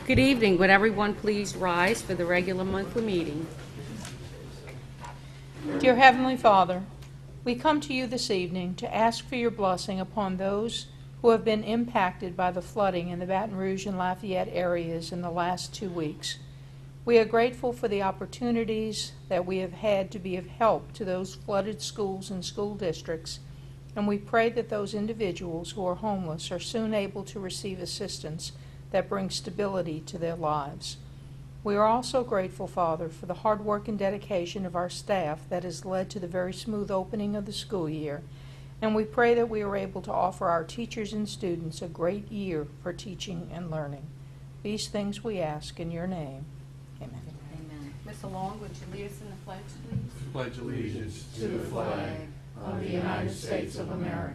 Good evening. Would everyone please rise for the regular monthly meeting? Dear Heavenly Father, we come to you this evening to ask for your blessing upon those who have been impacted by the flooding in the Baton Rouge and Lafayette areas in the last 2 weeks. We are grateful for the opportunities that we have had to be of help to those flooded schools and school districts, and we pray that those individuals who are homeless are soon able to receive assistance that brings stability to their lives. We are also grateful, Father, for the hard work and dedication of our staff that has led to the very smooth opening of the school year, and we pray that we are able to offer our teachers and students a great year for teaching and learning. These things we ask in your name. Amen. Amen. Ms. Long, would you lead us in the pledge, please? Pledge allegiance to the flag of the United States of America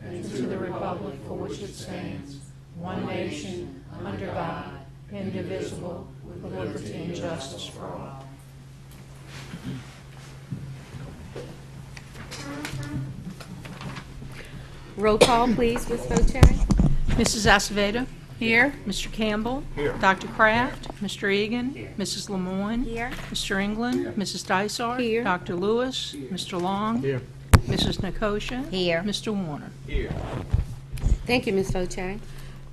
and to the republic for which it stands, one nation, under God, indivisible, with liberty and justice for all. Roll call, please, Ms. Boche. Mrs. Acevedo? Here. Mr. Campbell? Here. Dr. Kraft? Mr. Egan? Mrs. Lemoyne? Here. Mr. England? Mrs. Dysart? Here. Dr. Lewis? Mr. Long? Here. Mrs. Nikosha? Here. Mr. Warner? Here. Thank you, Ms. Boche.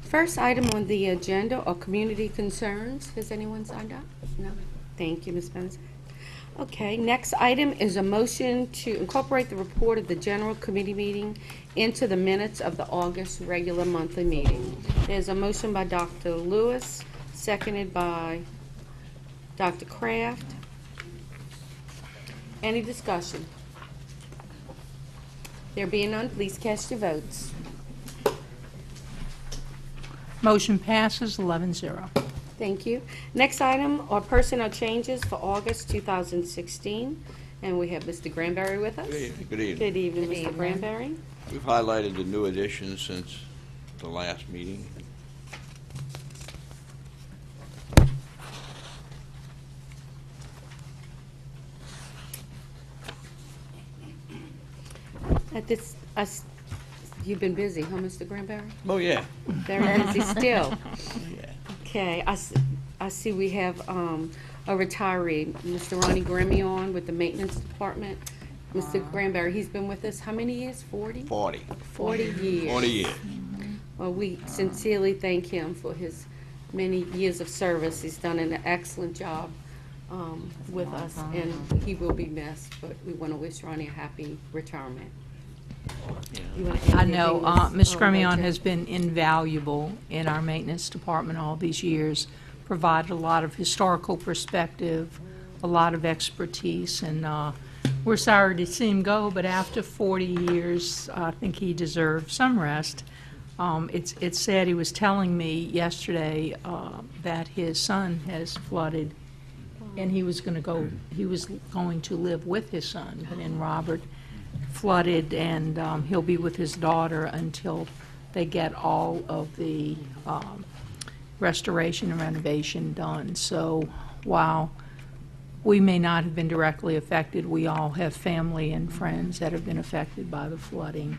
First item on the agenda are community concerns. Has anyone signed up? No? Thank you, Ms. Benson. Okay, next item is a motion to incorporate the report of the general committee meeting into the minutes of the August regular monthly meeting. There's a motion by Dr. Lewis, seconded by Dr. Kraft. Any discussion? There being none, please cast your votes. Motion passes 11-0. Thank you. Next item are personnel changes for August 2016. And we have Mr. Granberry with us. Good evening. Good evening. Good evening, Mr. Granberry. We've highlighted the new additions since the last meeting. You've been busy, huh, Mr. Granberry? Oh, yeah. Very busy still. Yeah. Okay, I see we have a retiree, Mr. Ronnie Gremion with the maintenance department. Mr. Granberry, he's been with us how many years? 40? 40. 40 years. 40 years. Well, we sincerely thank him for his many years of service. He's done an excellent job with us, and he will be missed, but we want to wish Ronnie a happy retirement. You wanna add I know anything, Ms. Ms. Gremion Boche? has been invaluable in our maintenance department all these years, provided a lot of historical perspective, a lot of expertise, and we're sorry to see him go, but after 40 years, I think he deserves some rest. It's sad. He was telling me yesterday that his son has flooded, and he was going to live with his son, but then Robert flooded, and he'll be with his daughter until they get all of the restoration and renovation done. So while we may not have been directly affected, we all have family and friends that have been affected by the flooding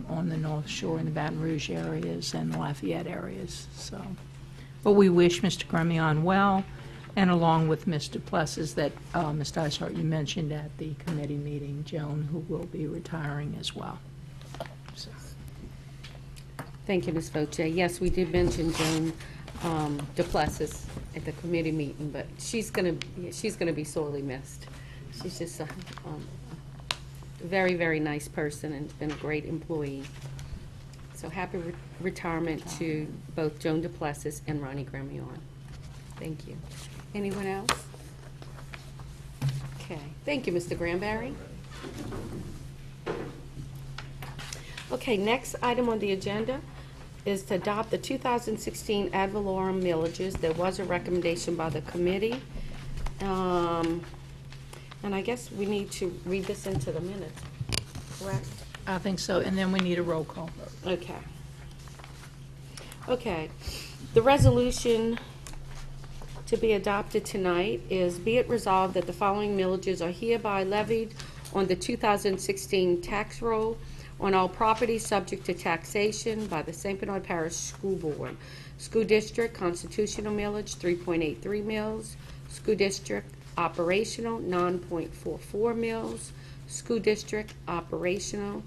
on the North Shore and the Baton Rouge areas and the Lafayette areas. So, but we wish Mr. Gremion well, and along with Ms. Duplessis that Ms. Dysart you mentioned at the committee meeting, Joan, who will be retiring as well. So. Thank you, Ms. Boche. Yes, we did mention Joan Duplessis at the committee meeting, but she's gonna be sorely missed. She's just a very, very nice person and been a great employee. So happy retirement to both Joan Duplessis and Ronnie Gremion. Thank you. Anyone else? Okay. Thank you, Mr. Granberry. Okay, next item on the agenda is to adopt the 2016 ad valorem millages. There was a recommendation by the committee. And I guess we need to read this into the minutes, correct? I think so, and then we need a roll call. Okay. Okay. The resolution to be adopted tonight is, be it resolved that the following millages are hereby levied on the 2016 tax roll on all property subject to taxation by the St. Bernard Parish School Board. School District Constitutional Millage, 3.83 mils. School District Operational, 9.44 mils. School District Operational,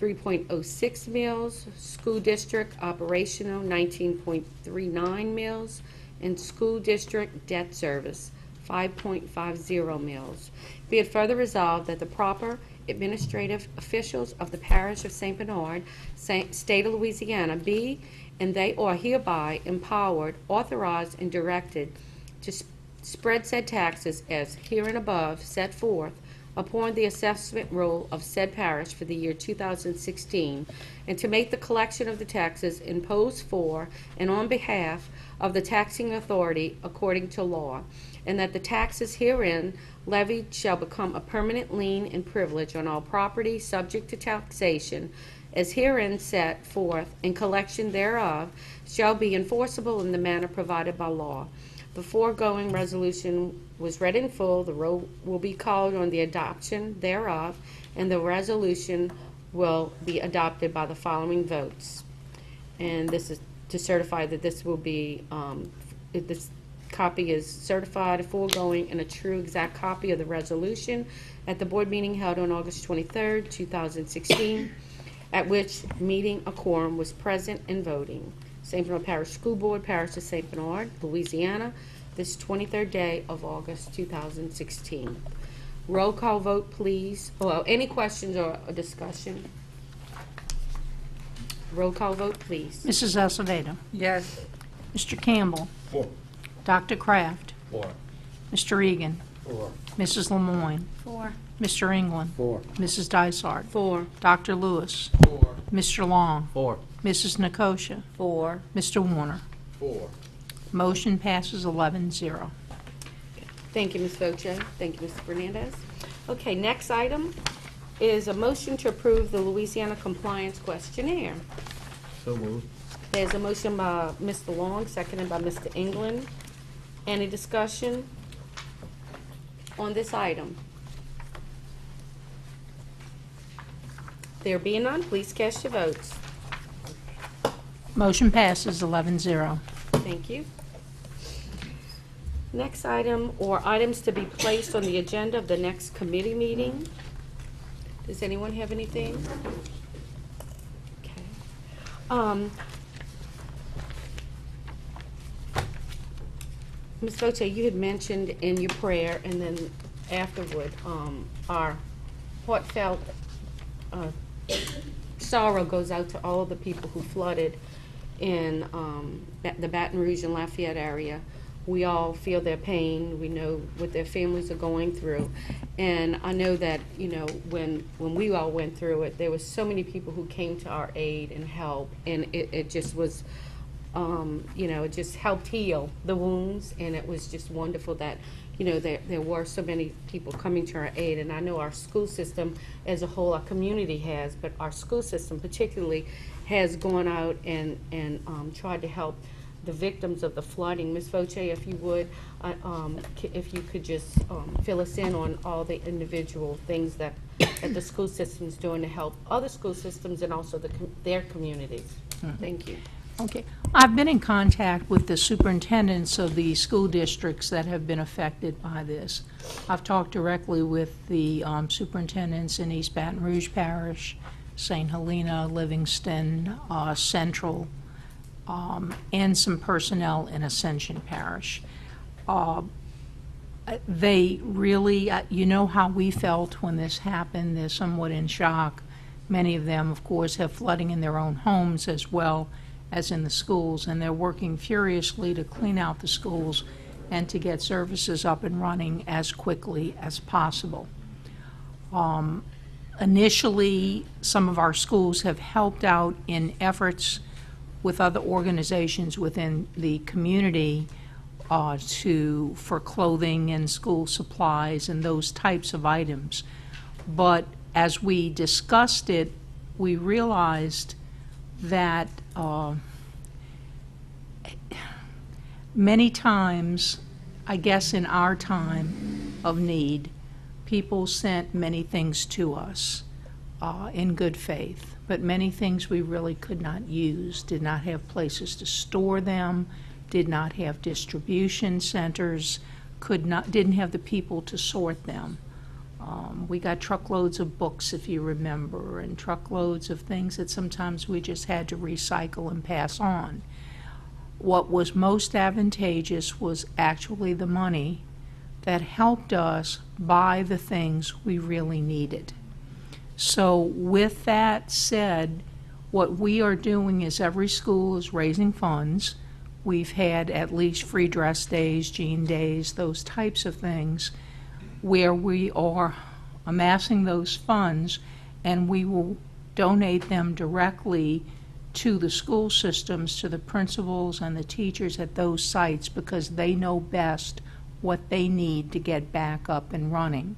3.06 mils. School District Operational, 19.39 mils. And School District Debt Service, 5.50 mils. Be it further resolved that the proper administrative officials of the Parish of St. Bernard, State of Louisiana, be and they are hereby empowered, authorized, and directed to spread said taxes as hereinabove set forth upon the assessment roll of said parish for the year 2016, and to make the collection of the taxes imposed for and on behalf of the taxing authority according to law, and that the taxes herein levied shall become a permanent lien and privilege on all property subject to taxation as herein set forth, and collection thereof shall be enforceable in the manner provided by law. The foregoing resolution was read in full. The roll will be called on the adoption thereof, and the resolution will be adopted by the following votes. And this is to certify that this will be, this copy is certified, foregoing, and a true exact copy of the resolution at the board meeting held on August 23rd, 2016, at which meeting a quorum was present and voting. St. Bernard Parish School Board, Parish of St. Bernard, Louisiana, this 23rd day of August 2016. Roll call vote, please. Well, any questions or discussion? Roll call vote, please. Mrs. Acevedo. Yes. Mr. Campbell. 4. Dr. Kraft. 4. Mr. Egan. 4. Mrs. Lemoyne. 4. Mr. England. 4. Mrs. Dysart. 4. Dr. Lewis. 4. Mr. Long. 4. Mrs. Nikosha. 4. Mr. Warner. 4. Motion passes 11-0. Thank you, Ms. Voce. Thank you, Mr. Fernandez. Okay, next item is a motion to approve the Louisiana Compliance Questionnaire. So moved. There's a motion by Mr. Long, seconded by Mr. England. Any discussion on this item? There being none, please cast your votes. Motion passes 11-0. Thank you. Next item, or items to be placed on the agenda of the next committee meeting. Does anyone have anything? Okay. Ms. Voce, you had mentioned in your prayer, and then afterward, our heartfelt sorrow goes out to all of the people who flooded in the Baton Rouge and Lafayette area. We all feel their pain. We know what their families are going through. And I know that, you know, when we all went through it, there was so many people who came to our aid and help. And it just was, you know, it just helped heal the wounds. And it was just wonderful that, you know, there were so many people coming to our aid. And I know our school system as a whole, our community has, but our school system particularly has gone out and tried to help the victims of the flooding. Ms. Voce, if you would, if you could just fill us in on all the individual things that the school system's doing to help other school systems and also their communities. Thank you. Okay. I've been in contact with the superintendents of the school districts that have been affected by this. I've talked directly with the superintendents in East Baton Rouge Parish, St. Helena, Livingston, Central, and some personnel in Ascension Parish. They really, you know how we felt when this happened. They're somewhat in shock. Many of them, of course, have flooding in their own homes as well as in the schools, and they're working furiously to clean out the schools and to get services up and running as quickly as possible. Initially, some of our schools have helped out in efforts with other organizations within the community for clothing and school supplies and those types of items. But as we discussed it, we realized that many times, I guess in our time of need, people sent many things to us. in good faith. But many things we really could not use, did not have places to store them, did not have distribution centers, didn't have the people to sort them. We got truckloads of books, if you remember, and truckloads of things that sometimes we just had to recycle and pass on. What was most advantageous was actually the money that helped us buy the things we really needed. So with that said, what we are doing is every school is raising funds. We've had at least free dress days, jean days, those types of things, where we are amassing those funds, and we will donate them directly to the school systems, to the principals and the teachers at those sites, because they know best what they need to get back up and running.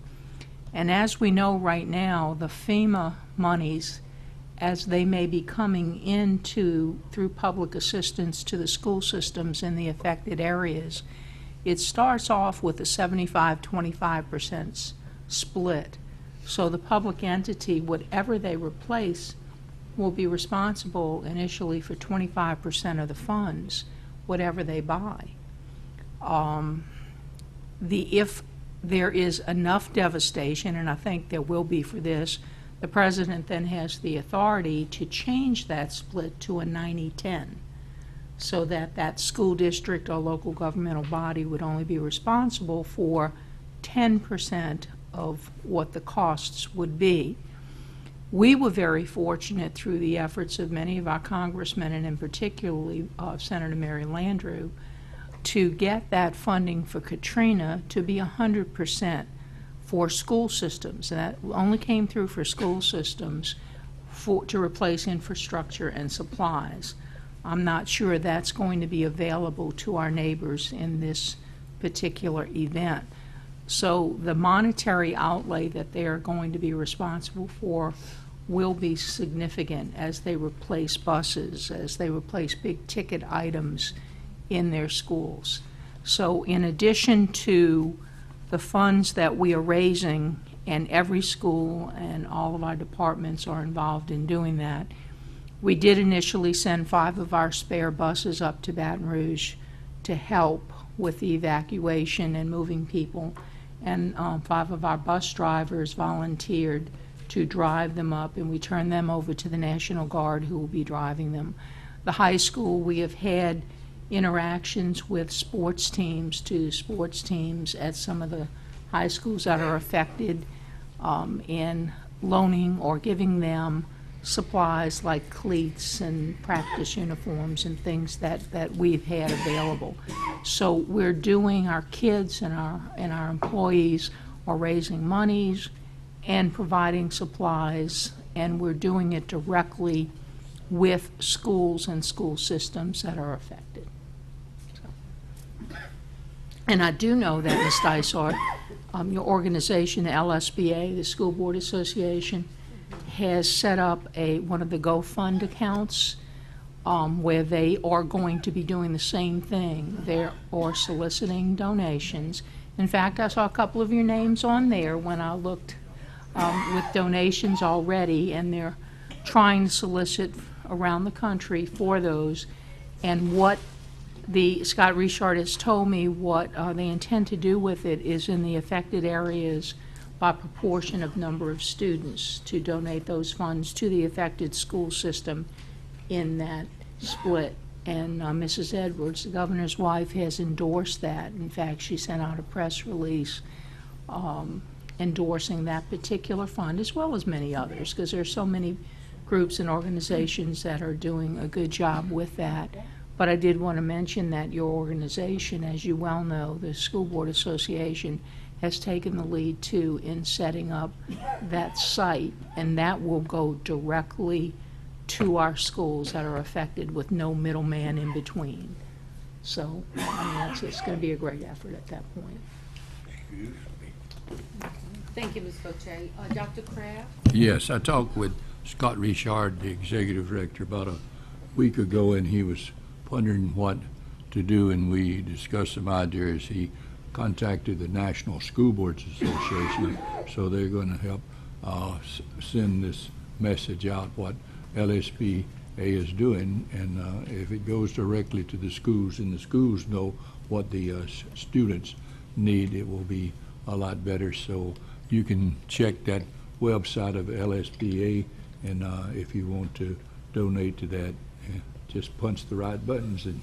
And as we know right now, the FEMA monies, as they may be coming into through public assistance to the school systems in the affected areas, it starts off with a 75-25% split. So the public entity, whatever they replace, will be responsible initially for 25% of the funds, whatever they buy. If there is enough devastation, and I think there will be for this, the president then has the authority to change that split to a 90-10, so that that school district or local governmental body would only be responsible for 10% of what the costs would be. We were very fortunate through the efforts of many of our congressmen, and in particularly Senator Mary Landrieu, to get that funding for Katrina to be 100% for school systems. And that only came through for school systems to replace infrastructure and supplies. I'm not sure that's going to be available to our neighbors in this particular event. So the monetary outlay that they are going to be responsible for will be significant as they replace buses, as they replace big ticket items in their schools. So in addition to the funds that we are raising, and every school and all of our departments are involved in doing that, we did initially send 5 of our spare buses up to Baton Rouge to help with the evacuation and moving people, and 5 of our bus drivers volunteered to drive them up, and we turned them over to the National Guard, who will be driving them. The high school, we have had interactions with sports teams at some of the high schools that are affected in loaning or giving them supplies like cleats and practice uniforms and things that we've had available. So we're doing, our kids and our employees are raising monies and providing supplies, and we're doing it directly with schools and school systems that are affected. And I do know that, Ms. Dysart, your organization, the LSBA, the School Board Association, has set up one of the GoFund accounts where they are going to be doing the same thing. They are soliciting donations. In fact, I saw a couple of your names on there when I looked with donations already, and they're trying to solicit around the country for those. And what Scott Richard has told me what they intend to do with it is in the affected areas by proportion of number of students to donate those funds to the affected school system in that split. And Mrs. Edwards, the governor's wife, has endorsed that. In fact, she sent out a press release endorsing that particular fund, as well as many others, because there are so many groups and organizations that are doing a good job with that. But I did want to mention that your organization, as you well know, the School Board Association, has taken the lead, too, in setting up that site, and that will go directly to our schools that are affected with no middleman in between. So, it's going to be a great effort at that point. Thank you, Ms. Fauché. Dr. Kraft? Yes, I talked with Scott Richard, the executive director, about a week ago, and he was wondering what to do, and we discussed some ideas. He contacted the National School Boards Association, so they're going to help send this message out, what LSBA is doing, and if it goes directly to the schools and the schools know what the students need, it will be a lot better. So you can check that website of LSBA, and if you want to donate to that, just punch the right buttons and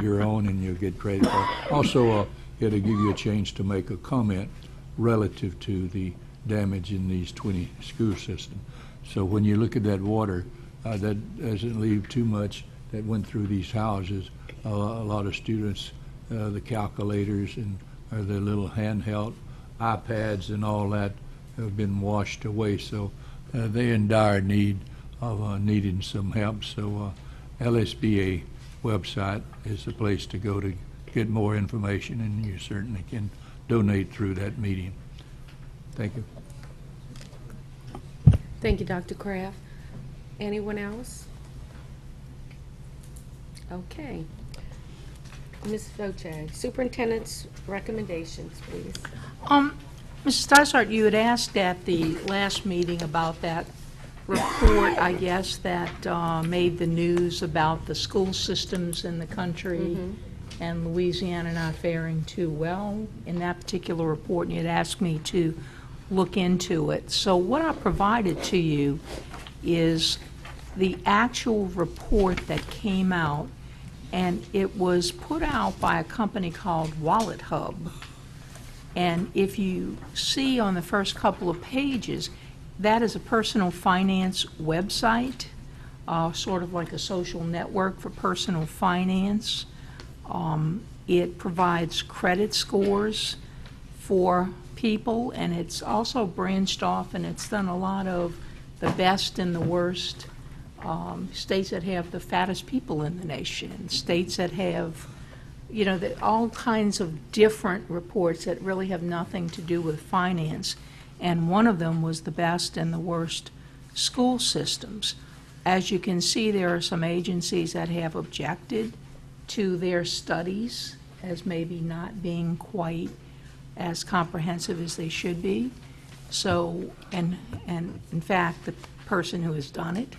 you're on, and you'll get credit for it. Also, it'll give you a chance to make a comment relative to the damage in these 20 school systems. So when you look at that water, that doesn't leave too much that went through these houses. A lot of students, the calculators and the little handheld iPads and all that have been washed away. So they're in dire need of needing some help. So LSBA website is the place to go to get more information, and you certainly can donate through that medium. Thank you. Thank you, Dr. Kraft. Anyone else? Okay. Ms. Foche, superintendent's recommendations, please. Mrs. Dysart, you had asked at the last meeting about that report, I guess, that made the news about the school systems in the country and Louisiana not faring too well in that particular report, and you had asked me to look into it. So what I provided to you is the actual report that came out, and it was put out by a company called Wallet Hub. And if you see on the first couple of pages, that is a personal finance website, sort of like a social network for personal finance. It provides credit scores for people, and it's also branched off, and it's done a lot of the best and the worst, states that have the fattest people in the nation, states that have, you know, all kinds of different reports that really have nothing to do with finance. And one of them was the best and the worst school systems. As you can see, there are some agencies that have objected to their studies as maybe not being quite as comprehensive as they should be. So, and in fact, the person who has done it.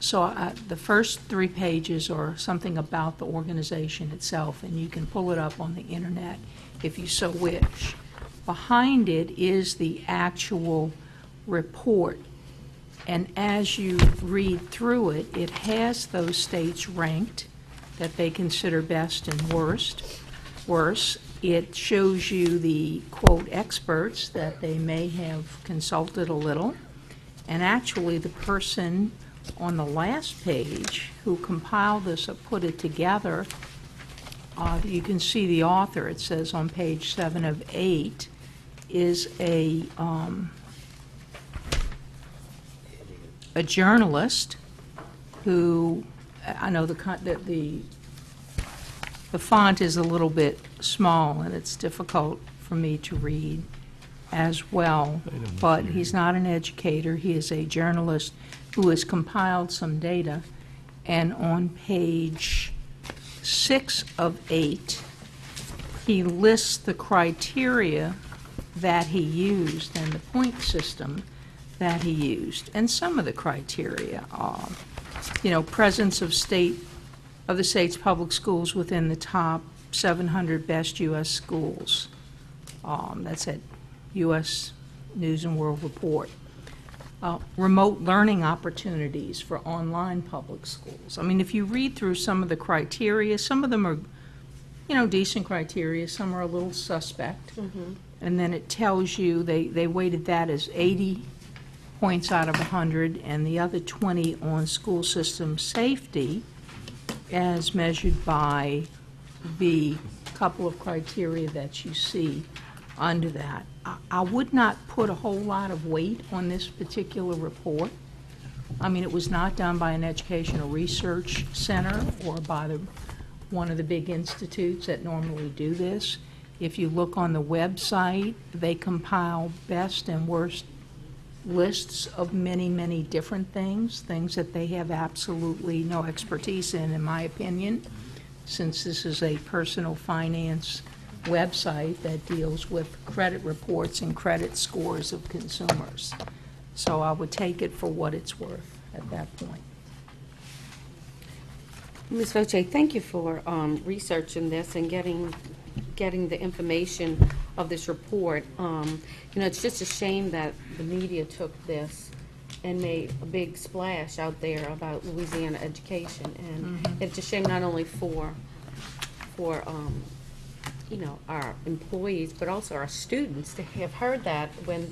The first 3 pages are something about the organization itself, and you can pull it up on the internet if you so wish. Behind it is the actual report, and as you read through it, it has those states ranked that they consider best and worse. It shows you the, quote, experts that they may have consulted a little. And actually, the person on the last page who compiled this or put it together, you can see the author. It says on page 7 of 8, is a journalist who, I know the font is a little bit small and it's difficult for me to read as well, but he's not an educator. He is a journalist who has compiled some data, and on page 6 of 8, he lists the criteria that he used and the point system that he used. And some of the criteria are, presence of the state's public schools within the top 700 best U.S. schools. That's at U.S. News and World Report. Remote learning opportunities for online public schools. I mean, if you read through some of the criteria, some of them are, decent criteria, some are a little suspect. And then it tells you, they weighted that as 80 points out of 100, and the other 20 on school system safety as measured by the couple of criteria that you see under that. I would not put a whole lot of weight on this particular report. I mean, it was not done by an educational research center or by one of the big institutes that normally do this. If you look on the website, they compile best and worst lists of many, many different things that they have absolutely no expertise in my opinion, since this is a personal finance website that deals with credit reports and credit scores of consumers. So I would take it for what it's worth at that point. Ms. Voce, thank you for researching this and getting the information of this report. It's just a shame that the media took this and made a big splash out there about Louisiana education. And it's a shame not only for our employees, but also our students to have heard that when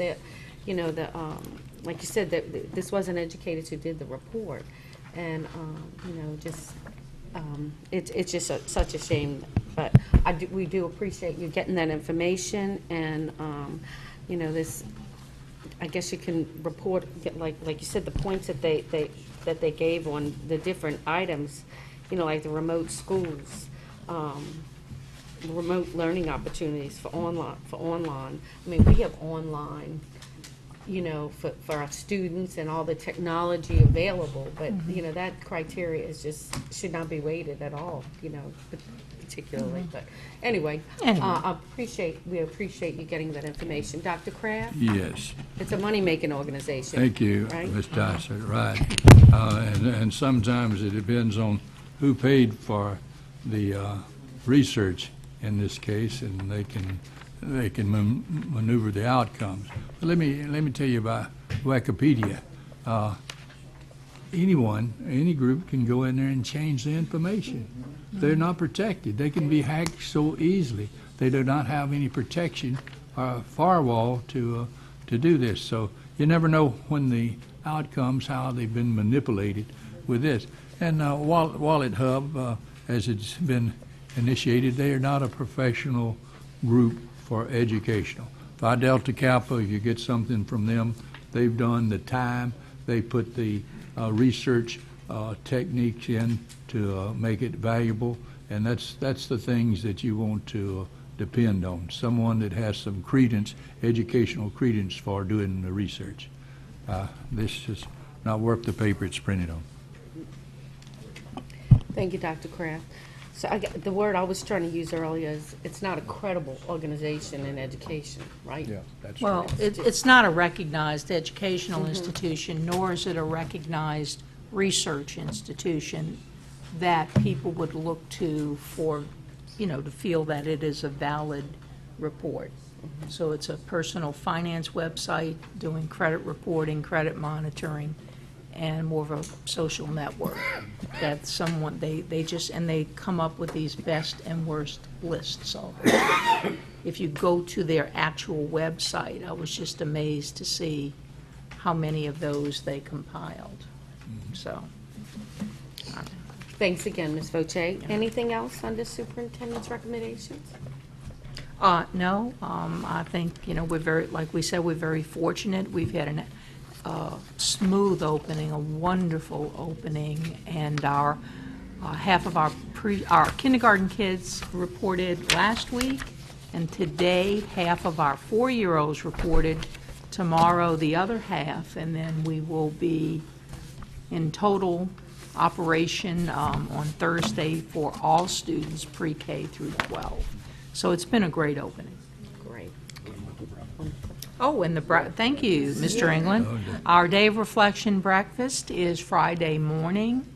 like you said, that this wasn't educators who did the report. And, it's just such a shame. But we do appreciate you getting that information, and, this, I guess you can report, like you said, the points that they gave on the different items, like the remote schools, remote learning opportunities for online. I mean, we have online, for our students and all the technology available, but, that criteria should not be weighted at all, particularly. But anyway, we appreciate you getting that information. Dr. Kraft? Yes. It's a money-making organization. Thank you, right? Ms. Dysart, right. And sometimes it depends on who paid for the research in this case, and they can maneuver the outcomes. But let me tell you about Wikipedia. Any group can go in there and change the information. They're not protected. They can be hacked so easily. They do not have any protection or firewall to do this. So you never know when the outcomes, how they've been manipulated with this. And Wallet Hub, as it's been initiated, they are not a professional group for educational. Phi Delta Kappa, you get something from them. They've done the time. They put the research techniques in to make it valuable, and that's the things that you want to depend on. Someone that has some credence, educational credence for doing the research. This is not worth the paper it's printed on. Thank you, Dr. Kraft. So the word I was trying to use earlier is it's not a credible organization in education, right? Yeah, that's Well, it's not a recognized educational institution, nor is it a recognized research institution that people would look to for, to feel that it is a valid report. So it's a personal finance website doing credit reporting, credit monitoring, and more of a social network that someone, they come up with these best and worst lists of it. If you go to their actual website, I was just amazed to see how many of those they compiled. So. Thanks again, Ms. Voce. Anything else on the superintendent's recommendations? No, I think, we're very, like we said, we're very fortunate. We've had a smooth opening, a wonderful opening, and our half of our kindergarten kids reported last week, and today half of our 4-year-olds reported. Tomorrow the other half, and then we will be in total operation on Thursday for all students pre-K through 12. So it's been a great opening. Great. Oh, and thank you, Mr. England. Our Day of Reflection breakfast is Friday morning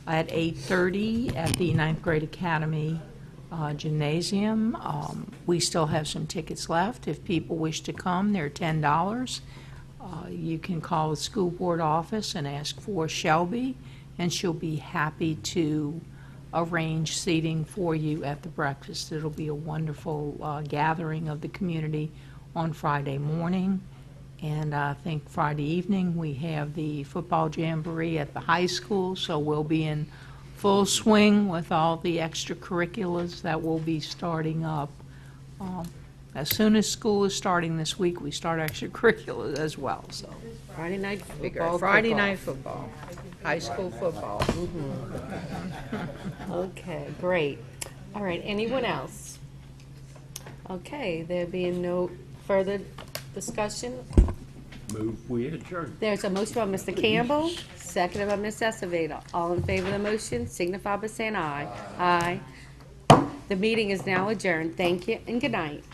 at 8:30 at the 9th Grade Academy Gymnasium. We still have some tickets left. If people wish to come, they're $10. You can call the school board office and ask for Shelby, and she'll be happy to arrange seating for you at the breakfast. It'll be a wonderful gathering of the community on Friday morning. And I think Friday evening we have the football jamboree at the high school, so we'll be in full swing with all the extracurriculars that will be starting up. As soon as school is starting this week, we start extracurriculars as well. So Friday night football. Friday night football, high school football. Okay, great. All right, anyone else? Okay, there being no further discussion, Move we adjourn. there's a motion by Mr. Campbell, seconded by Ms. Acevedo. All in favor of the motion signify by saying aye. Aye. The meeting is now adjourned. Thank you and good night.